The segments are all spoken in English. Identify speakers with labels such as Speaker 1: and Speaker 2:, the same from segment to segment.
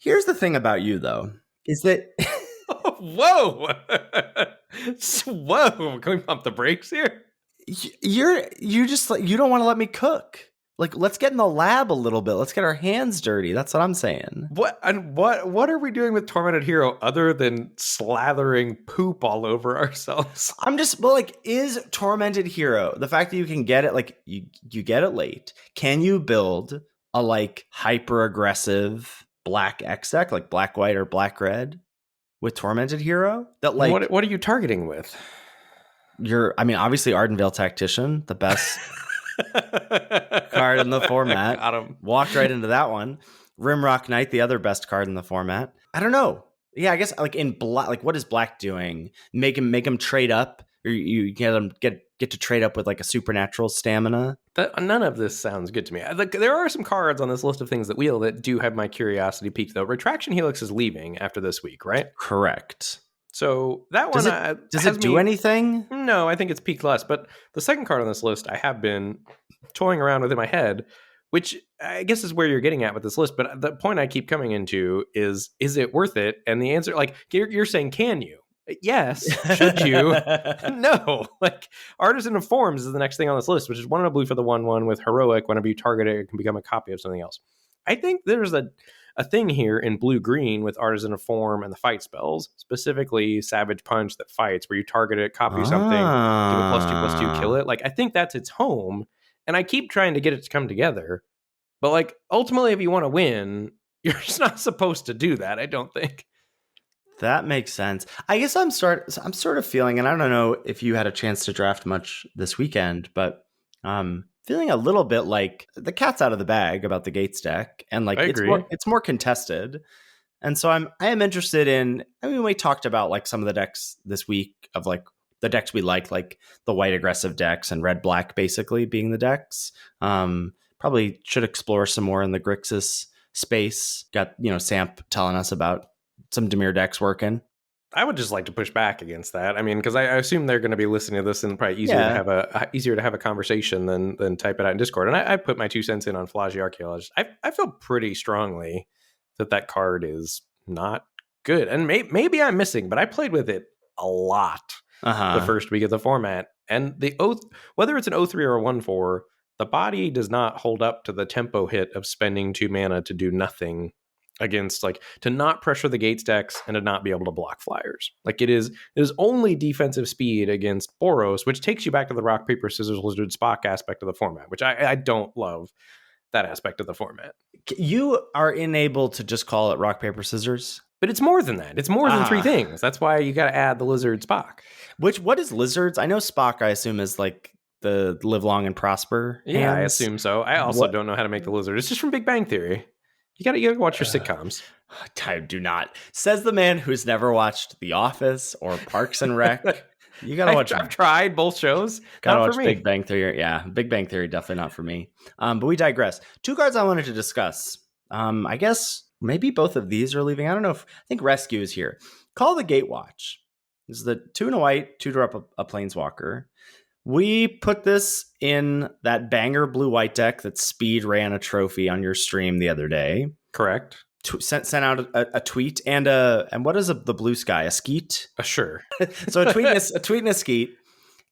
Speaker 1: Here's the thing about you, though, is that
Speaker 2: Whoa! Whoa! Can we pump the brakes here?
Speaker 1: you just like you don't want to let me cook. Like, let's get in the lab a little bit. Let's get our hands dirty. That's what I'm saying.
Speaker 2: What are we doing with Tormented Hero other than slathering poop all over ourselves?
Speaker 1: Is Tormented Hero the fact that you can get it, like, you get it late? Can you build a, like, hyper aggressive black X deck, like black white or black red, with Tormented Hero? That, like,
Speaker 2: what are you targeting with?
Speaker 1: Obviously Ardenvale Tactician, the best card in the format.
Speaker 2: Got him.
Speaker 1: Walked right into that one. Rimrock Knight, the other best card in the format. I don't know. Yeah, I guess like in black, like what is black doing? Make him trade up, or you get him get to trade up with like a supernatural stamina.
Speaker 2: None of this sounds good to me. There are some cards on this list of things that wheel that do have my curiosity piqued, though. Retraction Helix is leaving after this week, right?
Speaker 1: Correct.
Speaker 2: So that
Speaker 1: does
Speaker 2: one
Speaker 1: does it do anything?
Speaker 2: No, I think it's peaked less. But the second card on this list, I have been toying around with in my head, which I guess is where you're getting at with this list. But the point I keep coming into is it worth it? And the answer, like, you're saying, can you? Yes. Should you? No. Like, Artisan of Forms is the next thing on this list, which is 1 and a blue for the 1/1 with Heroic. Whenever you target it, it can become a copy of something else. I think there's a thing here in blue-green with Artisan of Form and the fight spells, specifically Savage Punch that fights, where you target it, copy something, give it +2/+2, kill it. Like, I think that's its home, and I keep trying to get it to come together. But, like, ultimately, if you want to win, you're just not supposed to do that, I don't think.
Speaker 1: That makes sense. I guess I'm sort of feeling, and I don't know if you had a chance to draft much this weekend, but feeling a little bit like the cat's out of the bag about the Gates deck, and like it's more contested. And so I am interested in. I mean, we talked about like some of the decks this week of like the decks we like the white aggressive decks and red black basically being the decks. Probably should explore some more in the Grixis space. Got Samp telling us about some Dimir decks working.
Speaker 2: I would just like to push back against that. I mean, because I assume they're going to be listening to this and probably easier to have a conversation than type it out in Discord. And I put my 2 cents in on Flagy Archaeologist. I feel pretty strongly that card is not good. And maybe I'm missing, but I played with it a lot the first week of the format. And the whether it's an 0-3 or a 1-4, the body does not hold up to the tempo hit of spending 2 mana to do nothing against, like, to not pressure the Gates decks and to not be able to block flyers. Like, it is only defensive speed against Boros, which takes you back to the rock, paper, scissors, lizard, Spock aspect of the format, which I don't love that aspect of the format.
Speaker 1: You are unable to just call it rock, paper, scissors?
Speaker 2: But it's more than that. It's more than 3 things. That's why you got to add the lizard Spock.
Speaker 1: What is lizards? I know Spock, I assume, is like the live long and prosper.
Speaker 2: Yeah, hands. I assume so. I also don't know how to make the lizard. It's just from Big Bang Theory. You gotta watch your sitcoms.
Speaker 1: I do not. Says the man who's never watched The Office or Parks and Rec. You gotta watch.
Speaker 2: I've tried both shows.
Speaker 1: Gotta
Speaker 2: not
Speaker 1: watch
Speaker 2: for me.
Speaker 1: Big Bang Theory. Yeah, Big Bang Theory definitely not for me. But we digress. 2 cards I wanted to discuss. I guess maybe both of these are leaving. I don't know. I think Rescue is here. Call the Gatewatch. This is the 2 and a white, 2 drop a Planeswalker. We put this in that banger blue-white deck that Speed ran a trophy on your stream the other day.
Speaker 2: Correct.
Speaker 1: Sent out a tweet and what is the blue sky? A skeet?
Speaker 2: Sure.
Speaker 1: So a tweet and a skeet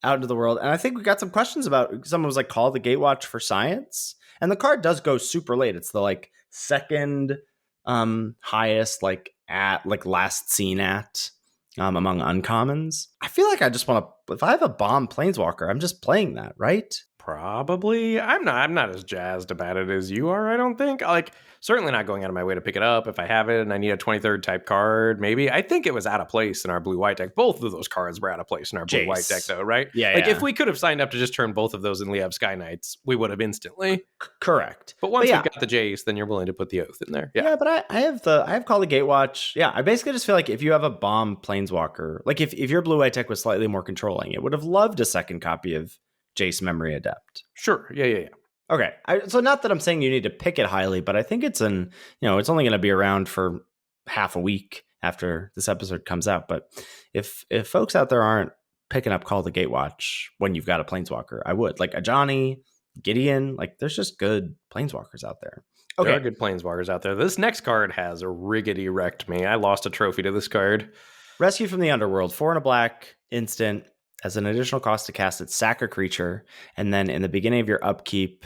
Speaker 1: out into the world. And I think we got some questions about, someone was like, call the Gatewatch for science. And the card does go super late. It's the like second highest, like at like last seen at among uncommons. I feel like I just want to, if I have a bomb Planeswalker, I'm just playing that, right?
Speaker 2: Probably. I'm not as jazzed about it as you are, I don't think. Like, certainly not going out of my way to pick it up if I have it and I need a 23rd type card, maybe. I think it was out of place in our blue-white deck. Both of those cards were out of place in our blue-white deck, though, right?
Speaker 1: Yeah,
Speaker 2: like, if we could have signed up to just turn both of those in Liab Sky Knights, we would have instantly.
Speaker 1: Correct.
Speaker 2: But once we've got the Jace, then you're willing to put the Oath in there.
Speaker 1: Yeah, but I have Call the Gatewatch. Yeah, I basically just feel like if you have a bomb Planeswalker, like if your blue-white deck was slightly more controlling, it would have loved a second copy of Jace Memory Adept.
Speaker 2: Sure. Yeah.
Speaker 1: Okay. So not that I'm saying you need to pick it highly, but I think it's it's only going to be around for half a week after this episode comes out. But if folks out there aren't picking up Call the Gatewatch when you've got a Planeswalker, I would. Like a Johnny, Gideon, like there's just good Planeswalkers out there.
Speaker 2: There are
Speaker 1: Okay.
Speaker 2: good planeswalkers out there. This next card has riggedy wrecked me. I lost a trophy to this card.
Speaker 1: Rescue from the Underworld, 4 and a black, instant. As an additional cost to cast it, sack a creature, and then in the beginning of your upkeep,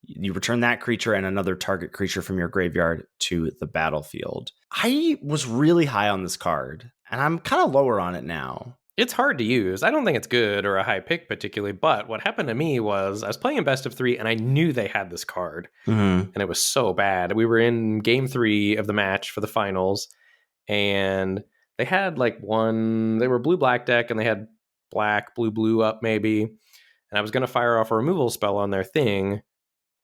Speaker 1: you return that creature and another target creature from your graveyard to the battlefield. I was really high on this card, and I'm kind of lower on it now.
Speaker 2: It's hard to use. I don't think it's good or a high pick particularly, but what happened to me was I was playing in best of 3 and I knew they had this card.
Speaker 1: Mm-hmm.
Speaker 2: And it was so bad. We were in game 3 of the match for the finals, and they had they were blue-black deck, and they had black, blue up maybe. And I was going to fire off a removal spell on their thing.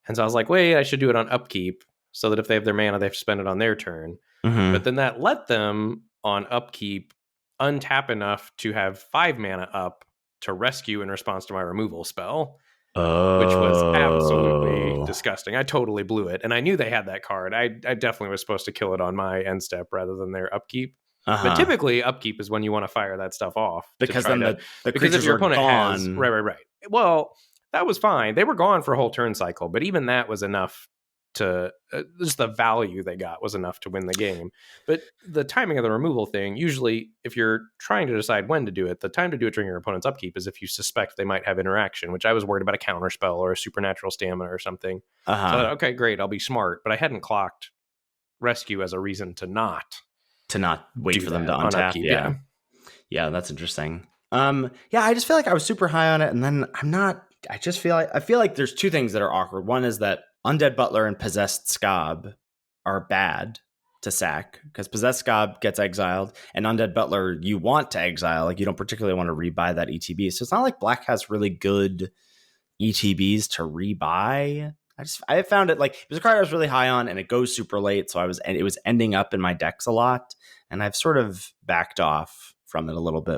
Speaker 2: And so I was like, wait, I should do it on upkeep so that if they have their mana, they have to spend it on their turn.
Speaker 1: Mm-hmm.
Speaker 2: But then that let them on upkeep untap enough to have 5 mana up to rescue in response to my removal spell, which was absolutely disgusting. I totally blew it. And I knew they had that card. I definitely was supposed to kill it on my end step rather than their upkeep. But typically upkeep is when you want to fire that stuff off.
Speaker 1: Because then the
Speaker 2: because if your opponent
Speaker 1: gone.
Speaker 2: has right. Well, that was fine. They were gone for a whole turn cycle, but even that was enough to just the value they got was enough to win the game. But the timing of the removal thing, usually if you're trying to decide when to do it, the time to do it during your opponent's upkeep is if you suspect they might have interaction, which I was worried about a counter spell or a supernatural stamina or something. So I thought, okay, great, I'll be smart. But I hadn't clocked rescue as a reason to not
Speaker 1: wait for them to untap.
Speaker 2: Upkeep,
Speaker 1: yeah, that's interesting. I just feel like I was super high on it, and then I'm not. I feel like there's two things that are awkward. One is that Undead Butler and Possessed Scob are bad to sack because Possessed Scob gets exiled, and Undead Butler you want to exile. Like you don't particularly want to rebuy that ETB. So it's not like Black has really good ETBs to rebuy. I found it like it was a card I was really high on, and it goes super late, so it was ending up in my decks a lot, and I've sort of backed off from it a little bit